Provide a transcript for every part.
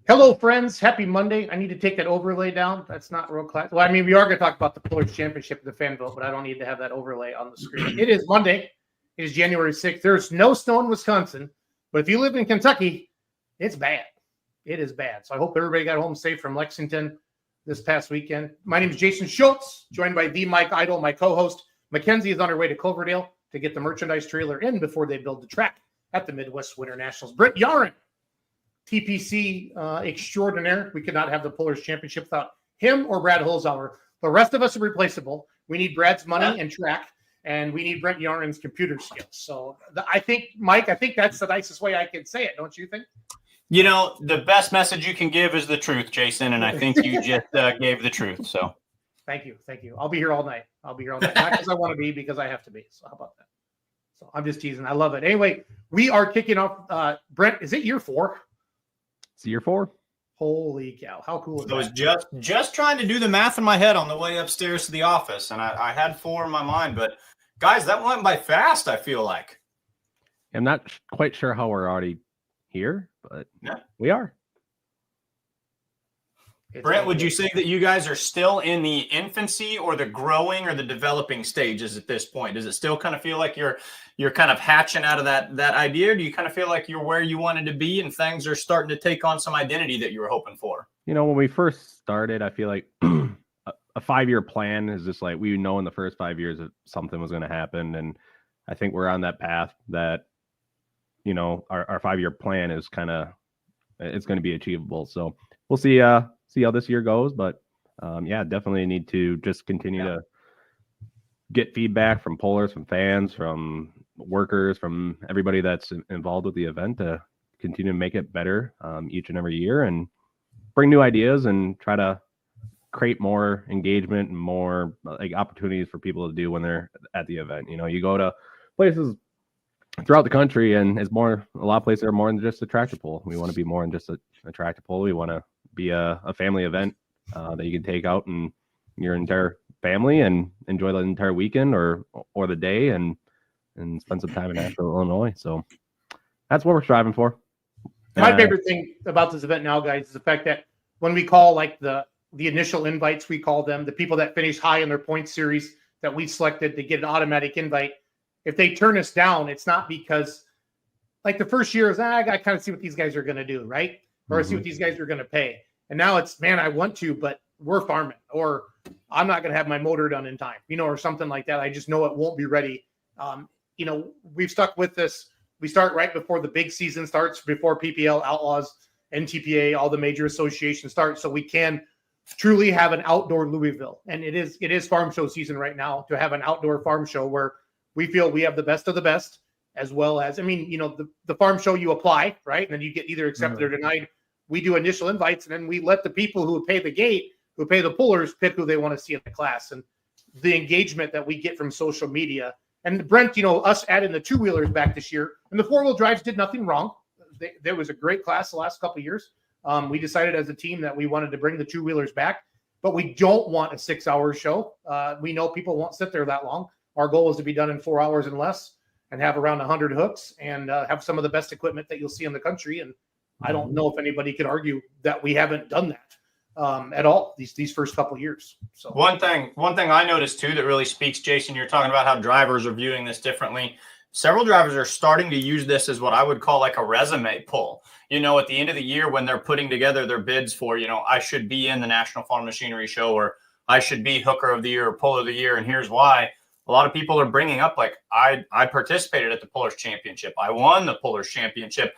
Hello, friends. Happy Monday. I need to take that overlay down. That's not real class. Well, I mean, we are going to talk about the Pullers Championship and the fan vote, but I don't need to have that overlay on the screen. It is Monday. It is January 6th. There's no snow in Wisconsin, but if you live in Kentucky, it's bad. It is bad. So I hope everybody got home safe from Lexington this past weekend. My name is Jason Schultz, joined by the Mike Idle, my co-host. Mackenzie is on her way to Cloverdale to get the merchandise trailer in before they build the track at the Midwest Winter Nationals. Brent Yaren, TPC extraordinaire. We could not have the Pullers Championship without him or Brad Holzhauer. The rest of us are replaceable. We need Brad's money and track, and we need Brent Yaren's computer skills. So I think, Mike, that's the nicest way I can say it. Don't you think? You know, the best message you can give is the truth, Jason, and I think you just gave the truth. So Thank you. I'll be here all night. Not because I want to be, because I have to be. So how about that? So I'm just teasing. I love it. Anyway, we are kicking off. Brent, is it year 4? It's year 4. Holy cow. How cool is I was that? just trying to do the math in my head on the way upstairs to the office, and I had 4 in my mind. But, guys, that went by fast, I feel like. I'm not quite sure how we're already here, but Yeah. we are. Brent, would you say that you guys are still in the infancy or the growing or the developing stages at this point? Does it still kind of feel like you're kind of hatching out of that idea? Or do you kind of feel like you're where you wanted to be and things are starting to take on some identity that you were hoping for? You know, when we first started, I feel like a 5-year plan is just like, we know in the first 5 years that something was going to happen. And I think we're on that path that, you know, our 5-year plan is it's going to be achievable. So we'll see how this year goes, but definitely need to just continue to get feedback from pullers, from fans, from workers, from everybody that's involved with the event to continue to make it better each and every year and bring new ideas and try to create more engagement and more like opportunities for people to do when they're at the event. You know, you go to places throughout the country and a lot of places are more than just a tractor pull. We want to be more than just a tractor pull. We want to be a family event that you can take out and your entire family and enjoy the entire weekend or the day and spend some time in Asheville, Illinois. So that's what we're striving for. My favorite thing about this event now, guys, is the fact that when we call like the initial invites, we call them the people that finish high in their point series that we selected to get an automatic invite. If they turn us down, it's not because like the first year is, I kind of see what these guys are going to do, right? Or I see what these guys are going to pay. And now it's, man, I want to, but we're farming, or I'm not going to have my motor done in time, or something like that. I just know it won't be ready. We've stuck with this. We start right before the big season starts, before PPL, Outlaws, NTPA, all the major associations start. So we can truly have an outdoor Louisville. And it is farm show season right now to have an outdoor farm show where we feel we have the best of the best, as well as, the farm show you apply, right? And then you get either accepted or denied. We do initial invites, and then we let the people who pay the gate, who pay the pullers, pick who they want to see in the class. And the engagement that we get from social media. And Brent, us adding the 2-wheelers back this year, and the 4-wheel drives did nothing wrong. There was a great class the last couple of years. We decided as a team that we wanted to bring the 2-wheelers back, but we don't want a 6-hour show. We know people won't sit there that long. Our goal is to be done in 4 hours and less and have around 100 hooks and have some of the best equipment that you'll see in the country. And I don't know if anybody could argue that we haven't done that at all these first couple of years. So one thing I noticed too that really speaks, Jason, you're talking about how drivers are viewing this differently. Several drivers are starting to use this as what I would call like a resume pull. At the end of the year when they're putting together their bids for, I should be in the National Farm Machinery Show, or I should be Hooker of the Year or Puller of the Year, and here's why. A lot of people are bringing up like, I participated at the Pullers Championship. I won the Pullers Championship.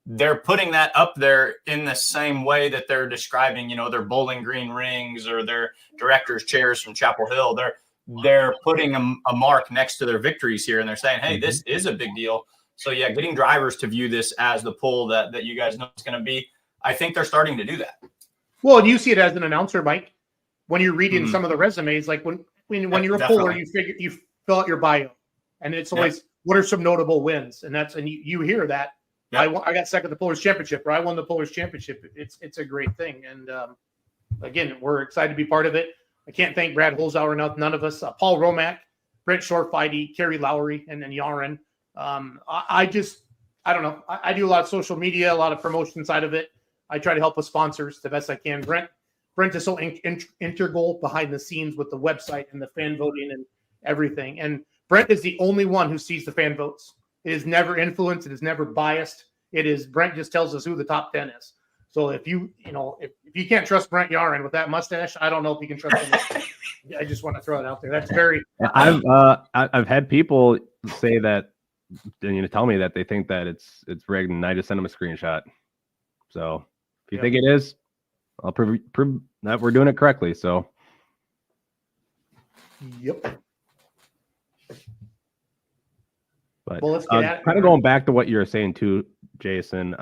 They're putting that up there in the same way that they're describing, their Bowling Green rings or their director's chairs from Chapel Hill. They're putting a mark next to their victories here, and they're saying, hey, this is a big deal. So, yeah, getting drivers to view this as the pull that you guys know it's going to be, I think they're starting to do that. Well, and you see it as an announcer, Mike, when you're reading some of the resumes, like when you're a puller, you fill out your bio, and it's always what are some notable wins, and you hear that. Yep. I got second at the Pullers Championship, or I won the Pullers Championship. It's a great thing, and again, we're excited to be part of it. I can't thank Brad Holzhauer enough. None of us, Paul Romack, Brent Shorefide, Kerry Lowry, and then Yaren. I don't know. I do a lot of social media, a lot of promotion side of it. I try to help with sponsors the best I can. Brent is so integral behind the scenes with the website and the fan voting and everything. And Brent is the only one who sees the fan votes. It is never influenced. It is never biased. It is Brent just tells us who the top 10 is. So if you can't trust Brent Yarin with that mustache, I don't know if you can trust him. I just want to throw it out there. That's very. I've had people say that, tell me that they think that it's rigged, and I just send them a screenshot. So if you think it is, I'll prove that we're doing it correctly. So. Yep. But well, let's get at it. Kind of going back to what you were saying too, Jason.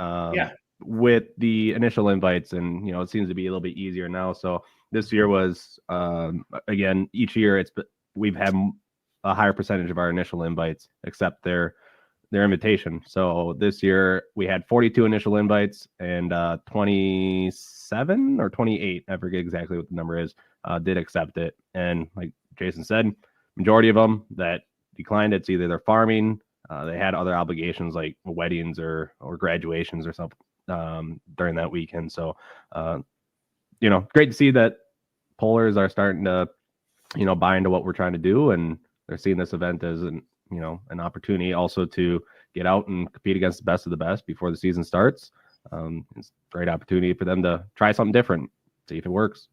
With the initial invites, and it seems to be a little bit easier now. So this year was again, each year we've had a higher percentage of our initial invites accept their invitation. So this year we had 42 initial invites, and 27 or 28, I forget exactly what the number is, did accept it. And like Jason said, majority of them that declined, it's either they're farming, they had other obligations like weddings or graduations or something during that weekend. So great to see that pollers are starting to buy into what we're trying to do, and they're seeing this event as an opportunity also to get out and compete against the best of the best before the season starts. It's a great opportunity for them to try something different, see if it works.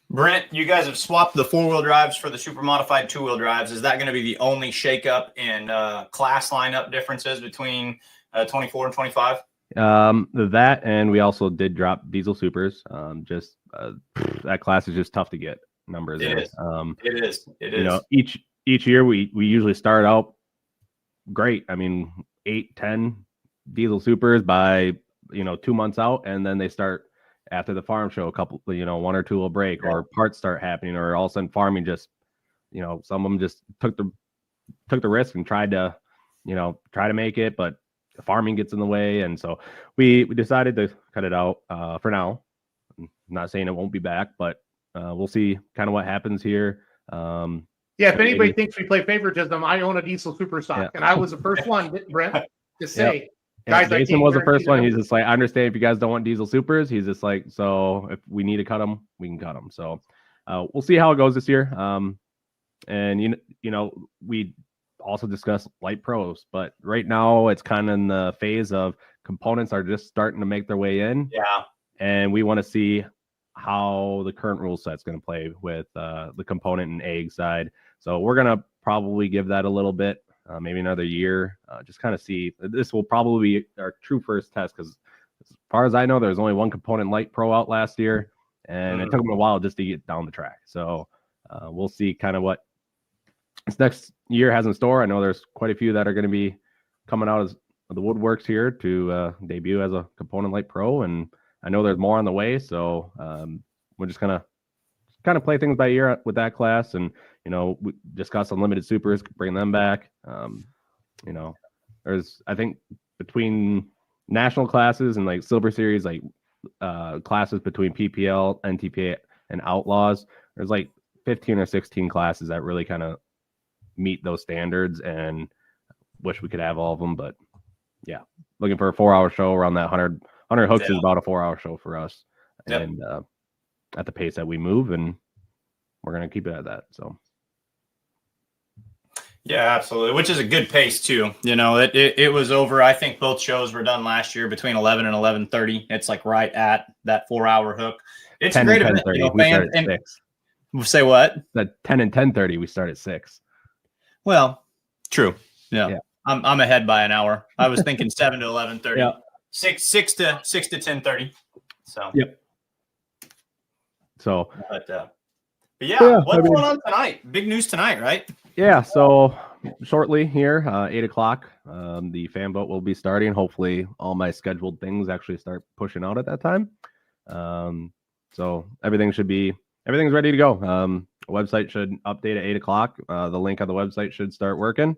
Brent, you guys have swapped the 4-wheel drives for the super modified 2-wheel drives. Is that going to be the only shakeup in class lineup differences between 24 and 25? That, and we also did drop diesel supers. That class is just tough to get numbers. It is. Each year we usually start out great. I mean, 8, 10 diesel supers by 2 months out, and then they start after the farm show, a couple, 1 or 2 will break, or parts start happening, or all of a sudden farming just, some of them just took the risk and tried to make it, but farming gets in the way. And so we decided to cut it out for now. I'm not saying it won't be back, but we'll see kind of what happens here. If anybody thinks we play favoritism, I own a diesel super stock, and I was the first one, Brent, to say, guys, Jason was the first one. He's just like, I understand if you guys don't want diesel supers. He's just like, so if we need to cut them, we can cut them. So we'll see how it goes this year. And we also discussed light pros, but right now it's kind of in the phase of components are just starting to make their way in. Yeah. And we want to see how the current rule set's going to play with the component and egg side. So we're going to probably give that a little bit, maybe another year, just kind of see. This will probably be our true first test, because as far as I know, there's only one component light pro out last year, and it took them a while just to get down the track. So we'll see kind of what this next year has in store. I know there's quite a few that are going to be coming out as the woodworks here to debut as a component light pro, and I know there's more on the way. So we're just gonna kind of play things by ear with that class, and we discuss unlimited supers, bring them back. There's, I think, between national classes and like silver series, like classes between PPL, NTPA, and Outlaws, there's like 15 or 16 classes that really kind of meet those standards, and wish we could have all of them. But yeah, looking for a 4-hour show around that 100 hooks is about a 4-hour show for us. Yep. And at the pace that we move, and we're going to keep it at that. So. Yeah, absolutely. Which is a good pace too. It was over. I think both shows were done last year between 11 and 11:30. It's like right at that 4-hour hook. It's a great event. Say what? At 10 and 10:30, we start at 6. Well, true. Yeah. I'm ahead by an hour. I was thinking 7 to 11:30. Yeah. 6 to 10:30. So. Yep. So. But what's going on tonight? Big news tonight, right? Yeah. So shortly here, 8:00, the fan vote will be starting. Hopefully, all my scheduled things actually start pushing out at that time. So everything's ready to go. Website should update at 8:00. The link on the website should start working.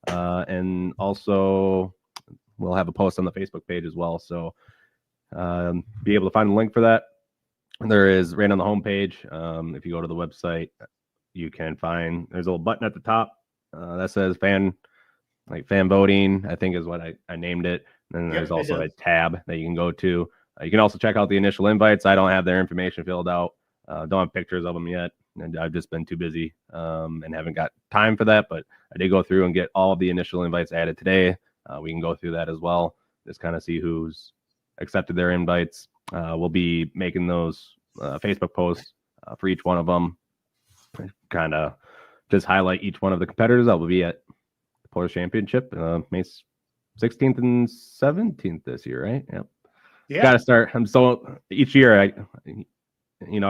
And also we'll have a post on the Facebook page as well. So be able to find a link for that. There is right on the homepage. If you go to the website, you can find, there's a little button at the top that says fan voting, I think is what I named it. And then there's also a tab that you can go to. You can also check out the initial invites. I don't have their information filled out. Don't have pictures of them yet. And I've just been too busy and haven't got time for that. But I did go through and get all of the initial invites added today. We can go through that as well. Just kind of see who's accepted their invites. We'll be making those Facebook posts for each one of them. Kind of just highlight each one of the competitors that will be at the Pullers Championship, May 16th and 17th this year, right? Yep. Yeah. Got to start. So each year I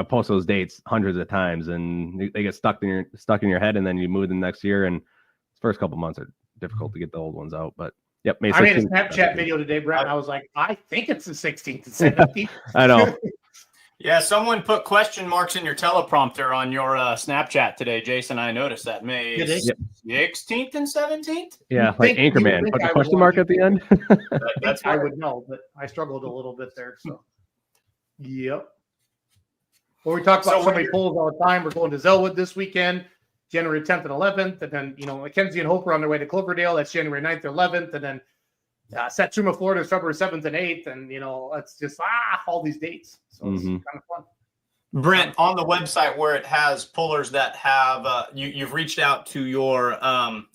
post those dates hundreds of times, and they get stuck in your head, and then you move the next year. And the first couple months are difficult to get the old ones out. But yep, May 16th. I made a Snapchat video today, Brett. And I was like, I think it's the 16th and 17th. I know. Yeah, someone put question marks in your teleprompter on your Snapchat today, Jason. I noticed that May 16th and 17th. Yeah, like Anchorman. Put the question mark at the end. That's I would know, but I struggled a little bit there. So, yep. Well, we talk about so many polls all the time. We're going to Zellwood this weekend, January 10th and 11th. And then, Mackenzie and Hope are on their way to Cloverdale. That's January 9th or 11th. And then Satsuma, Florida is February 7th and 8th. And, it's just, all these dates. So it's kind of fun. Brent, on the website where it has pullers that have, you've reached out to your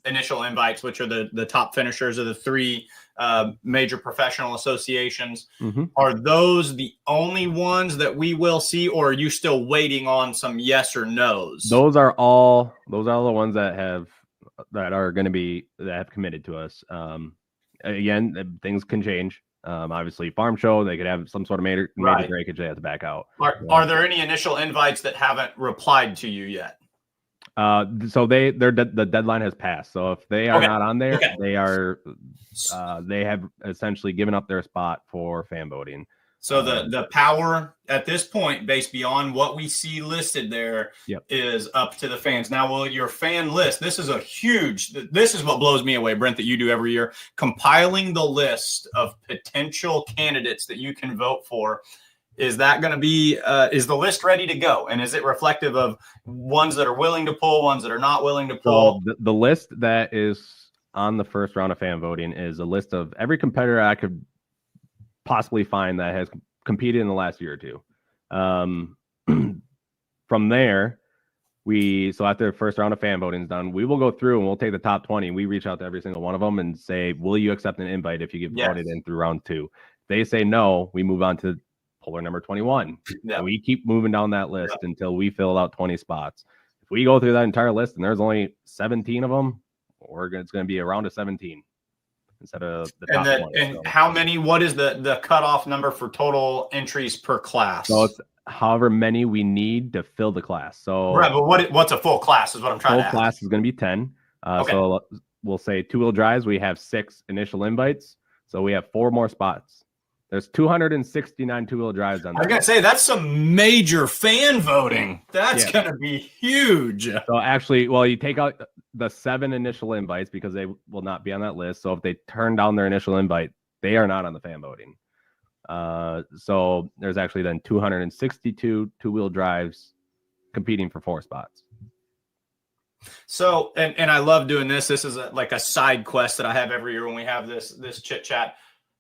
initial invites, which are the top finishers of the three major professional associations. Are those the only ones that we will see, or are you still waiting on some yes or no's? Those are all the ones that have committed to us. Again, things can change. Obviously, farm show, they could have some sort of major breakage they have to back out. Are there any initial invites that haven't replied to you yet? So the deadline has passed. So if they are not on there, they are they have essentially given up their spot for fan voting. So the power at this point, based beyond what we see listed there, is up to the fans. Now, will your fan list, this is what blows me away, Brent, that you do every year, compiling the list of potential candidates that you can vote for. Is that going to be, is the list ready to go? And is it reflective of ones that are willing to pull, ones that are not willing to pull? So the list that is on the first round of fan voting is a list of every competitor I could possibly find that has competed in the last year or two. From there, so after the first round of fan voting is done, we will go through and we'll take the top 20. We reach out to every single one of them and say, will you accept an invite if you get voted in through round 2? If they say no, we move on to puller number 21. And we keep moving down that list until we fill out 20 spots. If we go through that entire list and there's only 17 of them, it's going to be a round of 17. Instead of the top 20. And how many? What is the cutoff number for total entries per class? So it's however many we need to fill the class. So but what's a full class is what I'm trying to ask. Full class is going to be 10. So we'll say 2-wheel drives. We have 6 initial invites, so we have 4 more spots. There's 269 2-wheel drives on there. I was going to say, that's some major fan voting. That's going to be huge. So actually, you take out the 7 initial invites because they will not be on that list. So if they turn down their initial invite, they are not on the fan voting. So there's actually then 262 2-wheel drives competing for 4 spots. So, and I love doing this. This is like a side quest that I have every year when we have this chit chat.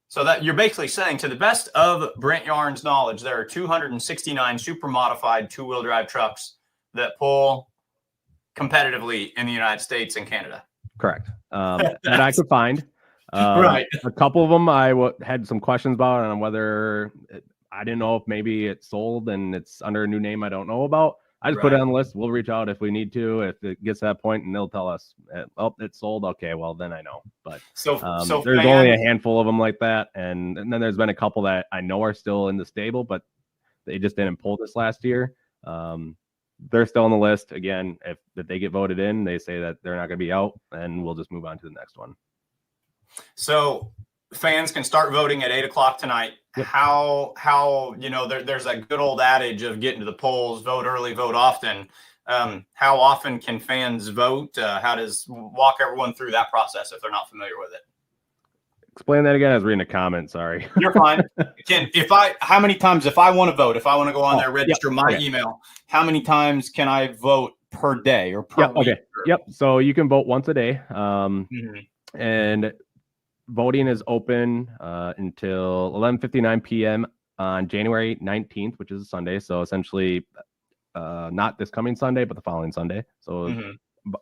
So that you're basically saying, to the best of Brent Yarn's knowledge, there are 269 super modified 2-wheel drive trucks that pull competitively in the United States and Canada. Correct. That I could find. Right. A couple of them had some questions about on whether I didn't know if maybe it's sold and it's under a new name I don't know about. I just put it on the list. We'll reach out if we need to, if it gets to that point, and they'll tell us, it's sold. Okay, well, then I know. But so there's only a handful of them like that. And then there's been a couple that I know are still in the stable, but they just didn't pull this last year. They're still on the list. Again, if they get voted in, they say that they're not going to be out, and we'll just move on to the next one. So fans can start voting at 8:00 tonight. Yep. How there's that good old adage of getting to the polls, vote early, vote often. How often can fans vote? Walk everyone through that process if they're not familiar with it. Explain that again. I was reading a comment. Sorry. You're fine. How many times, if I want to vote, if I want to go on there, register my email, how many times can I vote per day or per week? Okay. Yep. So you can vote once a day. And voting is open until 11:59 p.m. on January 19th, which is a Sunday. So essentially, not this coming Sunday, but the following Sunday. So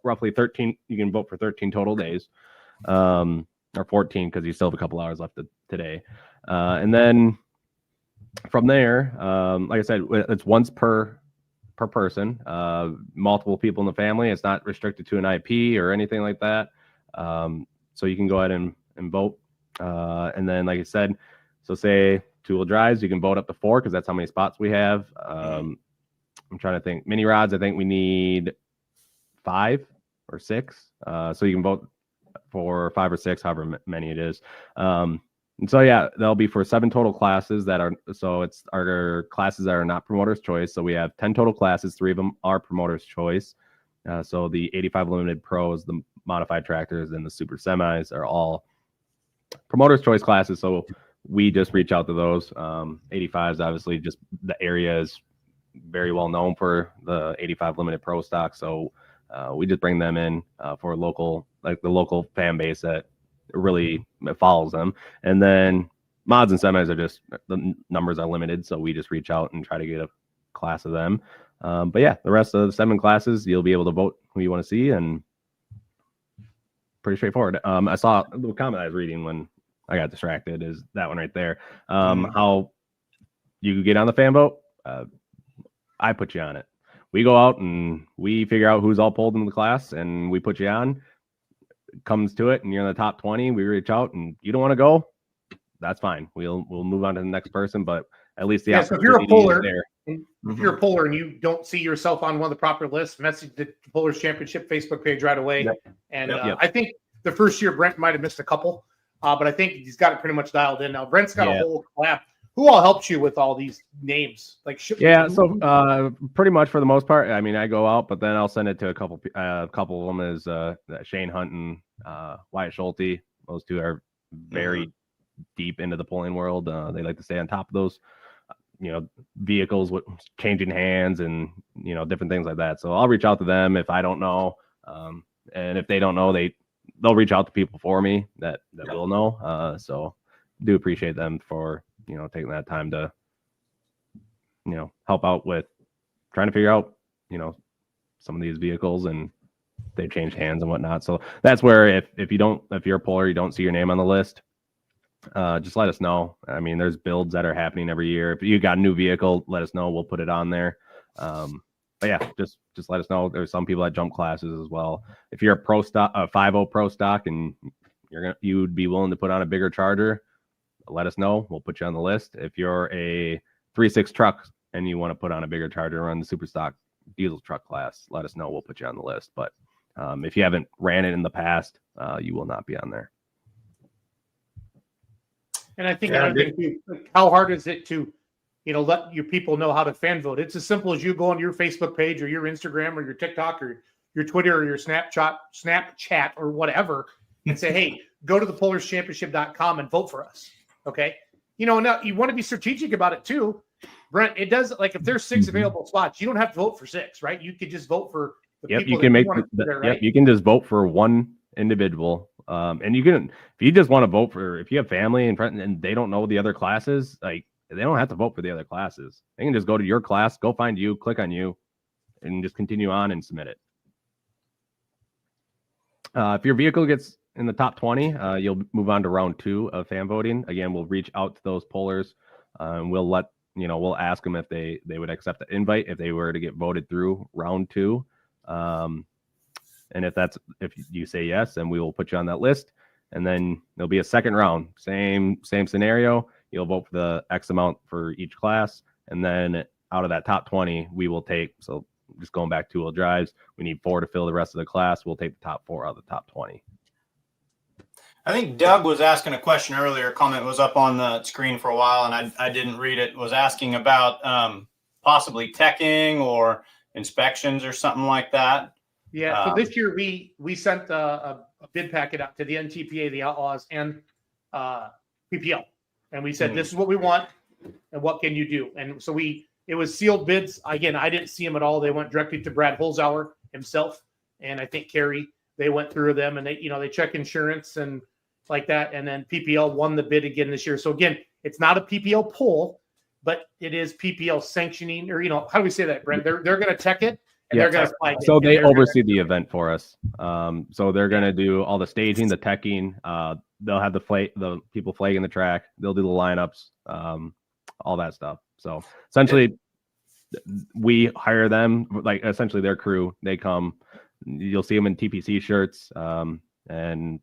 roughly 13. You can vote for 13 total days, or 14 because you still have a couple hours left today. And then from there, like I said, it's once per person, multiple people in the family. It's not restricted to an IP or anything like that. So you can go ahead and vote. And then, like I said, so say two-wheel drives, you can vote up to 4 because that's how many spots we have. I'm trying to think. Mini rods, I think we need 5 or 6. So you can vote for 5 or 6, however many it is. And so, yeah, that'll be for 7 total classes it's our classes that are not promoter's choice. So we have 10 total classes. 3 of them are promoter's choice. So the 85 Limited Pros, the modified tractors, and the super semis are all promoter's choice classes. So we just reach out to those. 85s, obviously, just the area is very well known for the 85 Limited Pro stock. So we just bring them in for the local fan base that really follows them. And then mods and semis are just, the numbers are limited, so we just reach out and try to get a class of them. But yeah, the rest of the 7 classes, you'll be able to vote who you want to see, and pretty straightforward. I saw the comment I was reading when I got distracted is that one right there. How you get on the fan vote, I put you on it. We go out and we figure out who's all pulled in the class, and we put you on. Comes to it and you're in the top 20, we reach out, and you don't want to go, that's fine. We'll move on to the next person, but at least the so if you're a puller, there. If you're a puller and you don't see yourself on one of the proper lists, message the Pullers Championship Facebook page right away. And I think the first year Brent might have missed a couple, but I think he's got it pretty much dialed in now. Brent's got a whole collab. Who all helps you with all these names? So pretty much for the most part, I mean, I go out, but then I'll send it to a couple of them is Shane Hunt and Wyatt Schulte. Those two are very deep into the pulling world. They like to stay on top of those, vehicles with changing hands and, different things like that. So I'll reach out to them if I don't know. And if they don't know, they'll reach out to people for me that will know. So do appreciate them for, taking that time to, help out with trying to figure out, some of these vehicles, and they change hands and whatnot. So that's where if you're a puller, you don't see your name on the list, just let us know. I mean, there's builds that are happening every year. If you got a new vehicle, let us know. We'll put it on there. But yeah, just let us know. There's some people that jump classes as well. If you're a pro stock, a 5.0 pro stock, and you would be willing to put on a bigger charger, let us know. We'll put you on the list. If you're a 3.6 truck and you want to put on a bigger charger, run the super stock diesel truck class, let us know. We'll put you on the list. But if you haven't ran it in the past, you will not be on there. And I think another thing too, how hard is it to, let your people know how to fan vote? It's as simple as you go on your Facebook page or your Instagram or your TikTok or your Twitter or your Snapchat or whatever and say, hey, go to thepullerschampionship.com and vote for us. Okay. Now you want to be strategic about it too. Brent, it does, like, if there's 6 available spots, you don't have to vote for 6, right? You could just vote for the people you can that you want to there, right? You can just vote for one individual. And you can, if you just want to vote for, if you have family and friends and they don't know the other classes, like, they don't have to vote for the other classes. They can just go to your class, go find you, click on you, and just continue on and submit it. If your vehicle gets in the top 20, you'll move on to round 2 of fan voting. Again, we'll reach out to those pullers, and we'll ask them if they would accept the invite if they were to get voted through round 2. And if you say yes, then we will put you on that list. And then there'll be a second round, same scenario. You'll vote for the X amount for each class, and then out of that top 20, we will take. So just going back 2-wheel drives, we need 4 to fill the rest of the class. We'll take the top 4 out of the top 20. I think Doug was asking a question earlier. Comment was up on the screen for a while, and I didn't read it. Was asking about possibly teching or inspections or something like that. Yeah. So this year we sent a bid packet out to the NTPA, the Outlaws, and PPL, and we said this is what we want, and what can you do? And so it was sealed bids. Again, I didn't see them at all. They went directly to Brad Holzhauer himself, and I think Carrie. They went through them, and they check insurance and like that. And then PPL won the bid again this year. So again, it's not a PPL pull. but it is PPL sanctioning, or how do we say that, Brent? They're going to tech it, and Yeah. they're going to flag it. So and they they're gonna- oversee the event for us. So they're going to do all the staging, the teching. They'll have the people flagging the track. They'll do the lineups, all that stuff. So essentially, we hire them, like essentially their crew. They come. You'll see them in TPC shirts, and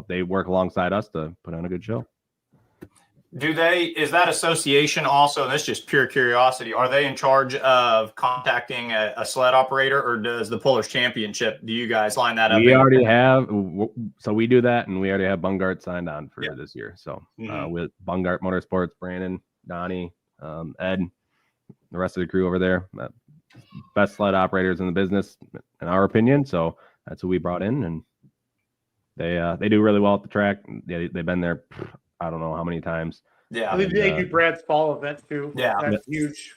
they work alongside us to put on a good show. Is that association also, and this is just pure curiosity, are they in charge of contacting a sled operator, or does the Pullers Championship, do you guys line that up? We already have, so we do that, and we already have Bungart signed on for this year. So with Bungart Motorsports, Brandon, Donnie, Ed, the rest of the crew over there, best sled operators in the business, in our opinion. So that's who we brought in, and they do really well at the track. They've been there, I don't know how many times. Yeah. I believe they do Brad's fall event too. Yeah. That's huge.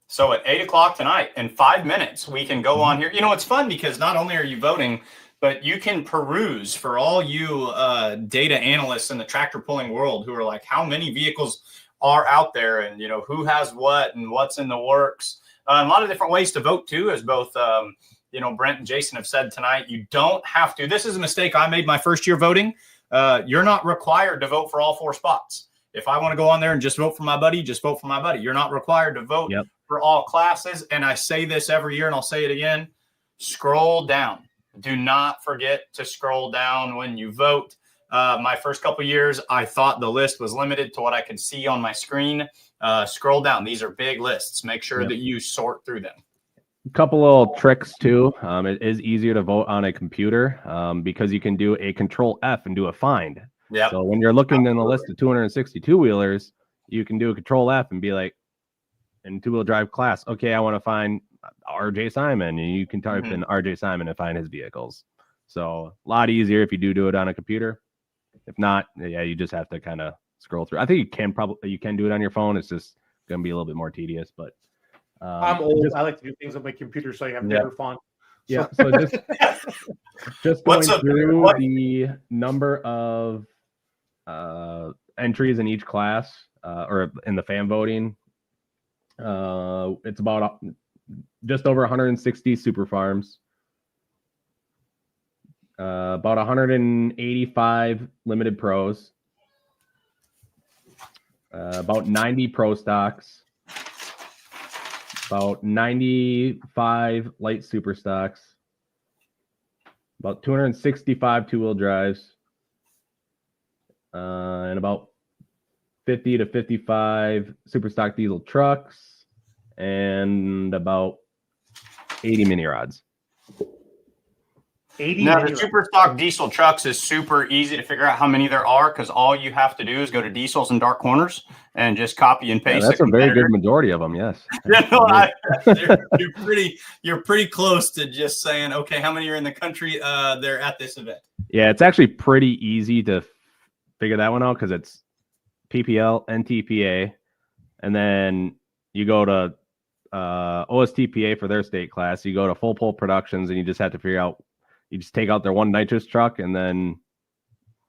So at 8:00 tonight, in 5 minutes, we can go on here. It's fun because not only are you voting, but you can peruse for all you data analysts in the tractor pulling world who are like, how many vehicles are out there, and who has what and what's in the works. A lot of different ways to vote too, as both Brent and Jason have said tonight. You don't have to. This is a mistake I made my first year voting. You're not required to vote for all 4 spots. If I want to go on there and just vote for my buddy, just vote for my buddy. You're not required to vote for all classes. And I say this every year, and I'll say it again. Scroll down. Do not forget to scroll down when you vote. My first couple of years, I thought the list was limited to what I could see on my screen. Scroll down. These are big lists. Make sure that you sort through them. A couple little tricks too. It is easier to vote on a computer because you can do a Control F and do a find. Yeah. So when you're looking in the list of 262 wheelers, you can do a Control F and be like, in 2-wheel drive class, okay, I want to find RJ Simon, and you can type in RJ Simon and find his vehicles. So a lot easier if you do it on a computer. If not, you just have to kind of scroll through. I think you can do it on your phone. It's just going to be a little bit more tedious, but I'm old. I like to do things on my computer so I have better font. Yeah. So just going through the number of entries in each class or in the fan voting, it's about just over 160 super farms, about 185 limited pros, about 90 pro stocks, about 95 light super stocks, about 265 two-wheel drives, and about 50 to 55 super stock diesel trucks, and about 80 mini rods. 80 Now, mini the rods. super stock diesel trucks is super easy to figure out how many there are, because all you have to do is go to Diesels and Dark Corners and just copy and paste. That's a very good majority of them. Yes. You're pretty close to just saying, okay, how many are in the country? They're at this event. Yeah, it's actually pretty easy to figure that one out because it's PPL, NTPA, and then you go to OSTPA for their state class. You go to Full Pull Productions, and you just have to figure out. You just take out their one nitrous truck, and then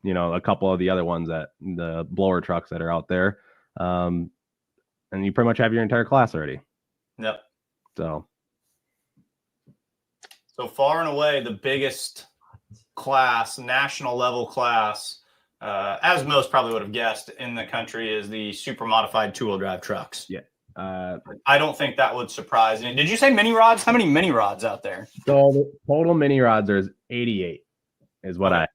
a couple of the other ones, that the blower trucks that are out there, and you pretty much have your entire class already. Yep. So far and away the biggest class, national level class, as most probably would have guessed in the country, is the super modified two-wheel drive trucks. Yeah. I don't think that would surprise you. Did you say mini rods? How many mini rods out there? So the total mini rods, there's 88 is what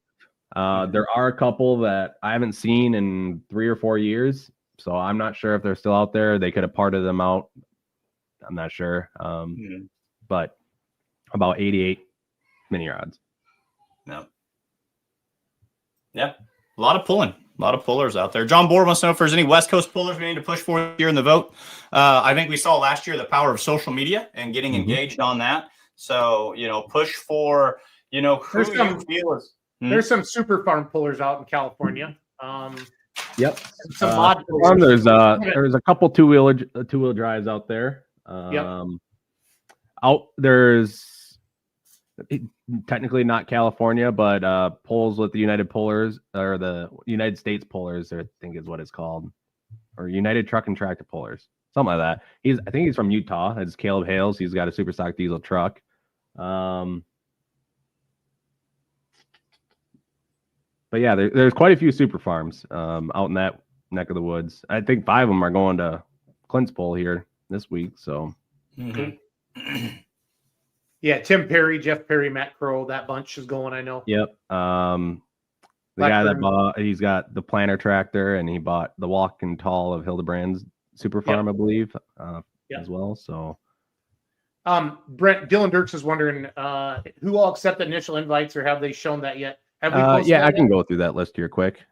there are a couple that I haven't seen in 3 or 4 years. So I'm not sure if they're still out there. They could have parted them out. I'm not sure. But about 88 mini rods. No. Yeah. A lot of pulling. A lot of pullers out there. John Board wants to know if there's any West Coast pullers we need to push for here in the vote. I think we saw last year the power of social media and getting engaged on that. So, push for, who you feel is. There's some super farm pullers out in California. Yep. Some mod pullers. There's a couple two-wheel drives out there. There's technically not California, but polls with the United Pullers or the United States Pullers, I think is what it's called, or United Truck and Tractor Pullers, something like that. I think he's from Utah. It's Caleb Hales. He's got a super stock diesel truck. But yeah, there's quite a few super farms out in that neck of the woods. I think 5 of them are going to Clint's poll here this week. So. Mm-hmm. Yeah, Tim Perry, Jeff Perry, Matt Crow, that bunch is going, I know. Yep. The guy that he's got the planter tractor, and he bought the walk and tall of Hildebrand's super farm, I believe, as well. So, Dylan Dirks is wondering who all accepted initial invites, or have they shown that yet? Have we posted yeah, that I can go through that list here quick.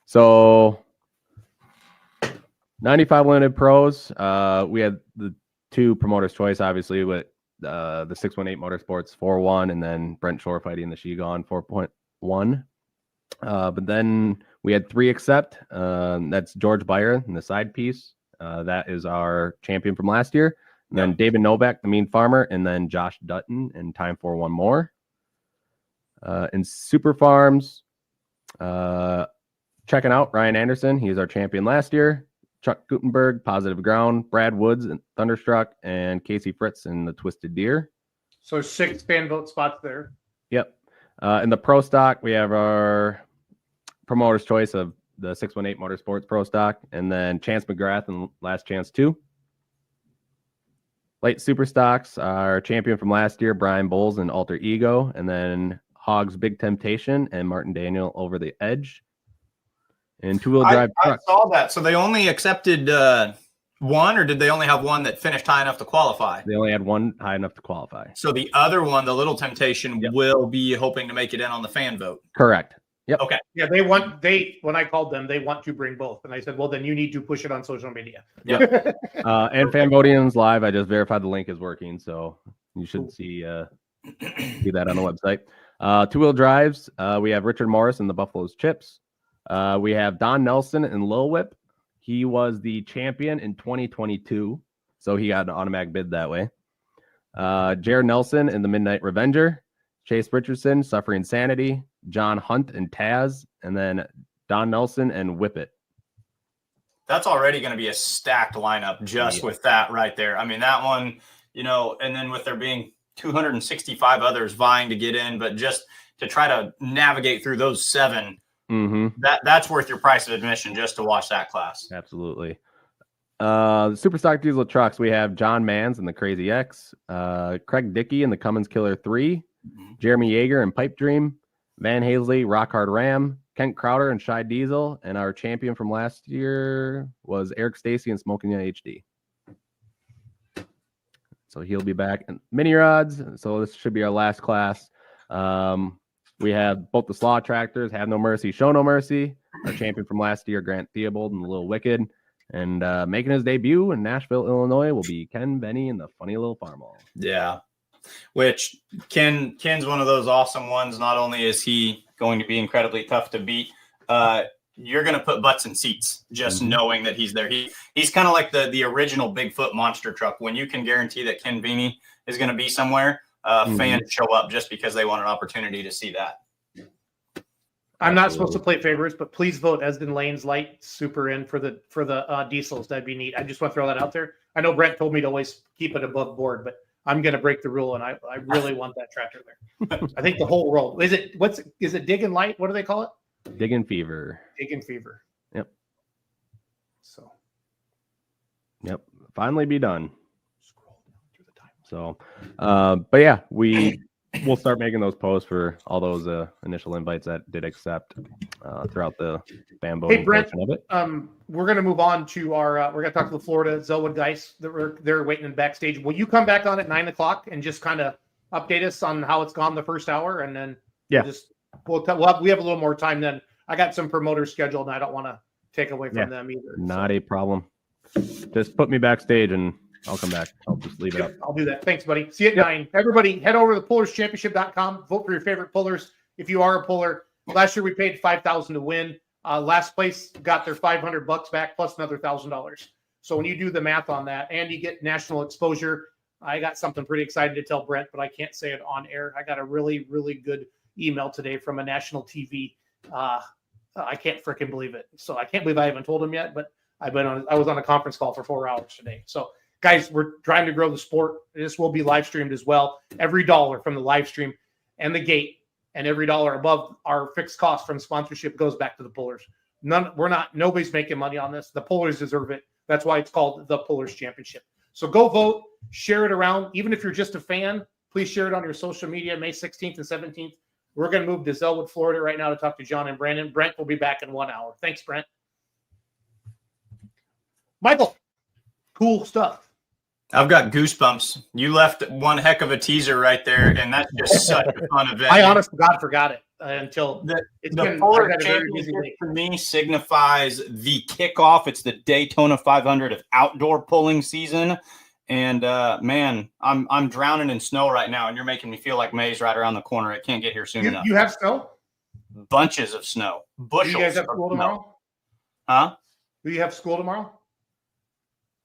So 95 limited pros. We had the 2 promoters choice, obviously, with the 618 Motorsports 4-1, and then Brent Shore fighting the Shigon 4.1. But then we had 3 accept. That's George Byer in the side piece. That is our champion from last year. And then David Novak, the Mean Farmer, and then Josh Dutton in time for one more. In Super Farms, checking out Ryan Anderson. He was our champion last year. Chuck Gutenberg, Positive Ground, Brad Woods, and Thunderstruck, and Casey Fritz in the Twisted Deer. So 6 fan vote spots there. Yep. In the Pro Stock, we have our promoter's choice of the 618 Motorsports Pro Stock, and then Chance McGrath and Last Chance 2. Light Super Stocks, our champion from last year, Brian Bowles and Alter Ego, and then Hogs Big Temptation and Martin Daniel Over the Edge. And 2-wheel drive truck. I saw that. So they only accepted 1, or did they only have 1 that finished high enough to qualify? They only had 1 high enough to qualify. So the other one, the Little Temptation, will be hoping to make it in on the fan vote. Correct. Yep. Okay. Yeah, when I called them, they want to bring both. And I said, well, then you need to push it on social media. Yeah. And fan voting's live. I just verified the link is working, so you should see that on the website. 2-wheel drives, we have Richard Morris and the Buffalo's Chips. We have Don Nelson and Lil Whip. He was the champion in 2022, so he got an automatic bid that way. Jared Nelson and the Midnight Revenger. Chase Richardson, Suffering Sanity. John Hunt and Taz. And then Don Nelson and Whip It. That's already going to be a stacked lineup just with that right there. I mean, that one, and then with there being 265 others vying to get in, but just to try to navigate through those 7, that's worth your price of admission just to watch that class. Absolutely. The Super Stock Diesel trucks, we have John Mans and the Crazy X, Craig Dickey and the Cummins Killer 3, Jeremy Yeager and Pipe Dream, Van Hazley, Rock Hard Ram, Kent Crowder and Shy Diesel, and our champion from last year was Eric Stacy and Smoking HD. So he'll be back in mini rods. So this should be our last class. We have both the Slaw Tractors, Have No Mercy, Show No Mercy. Our champion from last year, Grant Theobald and the Little Wicked. And making his debut in Nashville, Illinois, will be Ken Benny and the Funny Little Farmall. Yeah. Which Ken's one of those awesome ones. Not only is he going to be incredibly tough to beat, you're going to put butts in seats just knowing that he's there. He's kind of like the original Bigfoot monster truck. When you can guarantee that Ken Benny is going to be somewhere, fans show up just because they want an opportunity to see that. I'm not supposed to play favorites, but please vote Esden Lane's light super in for the diesels. That'd be neat. I just want to throw that out there. I know Brent told me to always keep it above board, but I'm going to break the rule, and I really want that tractor there. I think the whole world is it Diggin' Light? What do they call it? Diggin' Fever. Diggin' Fever. Yep. So. Yep. Finally be done. Scroll down through the time. So, but yeah, we'll start making those posts for all those initial invites that did accept throughout the bamboo portion of it. We're going to move on to our. We're going to talk to the Florida Zelwood guys that they're waiting in backstage. Will you come back on at 9:00 and just kind of update us on how it's gone the first hour, and then we have a little more time. Then I got some promoters scheduled, and I don't want to take away from them either. Not a problem. Just put me backstage and I'll come back. I'll just leave it up. I'll do that. Thanks, buddy. See you at 9. Everybody, head over to pullerschampionship.com. Vote for your favorite pullers. If you are a puller, last year we paid $5,000 to win. Last place got their $500 back plus another $1,000. So when you do the math on that, and you get national exposure, I got something pretty excited to tell Brent, but I can't say it on air. I got a really, really good email today from a national TV. I can't freaking believe it. So I can't believe I haven't told him yet, but I was on a conference call for 4 hours today. So guys, we're trying to grow the sport. This will be live streamed as well. Every dollar from the live stream and the gate and every dollar above our fixed cost from sponsorship goes back to the Pullers. Nobody's making money on this. The Pullers deserve it. That's why it's called the Pullers Championship. So go vote, share it around. Even if you're just a fan, please share it on your social media, May 16th and 17th. We're going to move to Zellwood, Florida right now to talk to John and Brandon. Brent will be back in 1 hour. Thanks, Brent. Michael, cool stuff. I've got goosebumps. You left one heck of a teaser right there, and that's just such a fun event. I honest to God forgot it until the I've Pullers had a very busy Championship week. for me signifies the kickoff. It's the Daytona 500 of outdoor pulling season. And man, I'm drowning in snow right now, and you're making me feel like May's right around the corner. It can't get here soon enough. You have snow? Bunches of snow, Do bushels. you guys have of school snow. tomorrow? Huh? Do you have school tomorrow?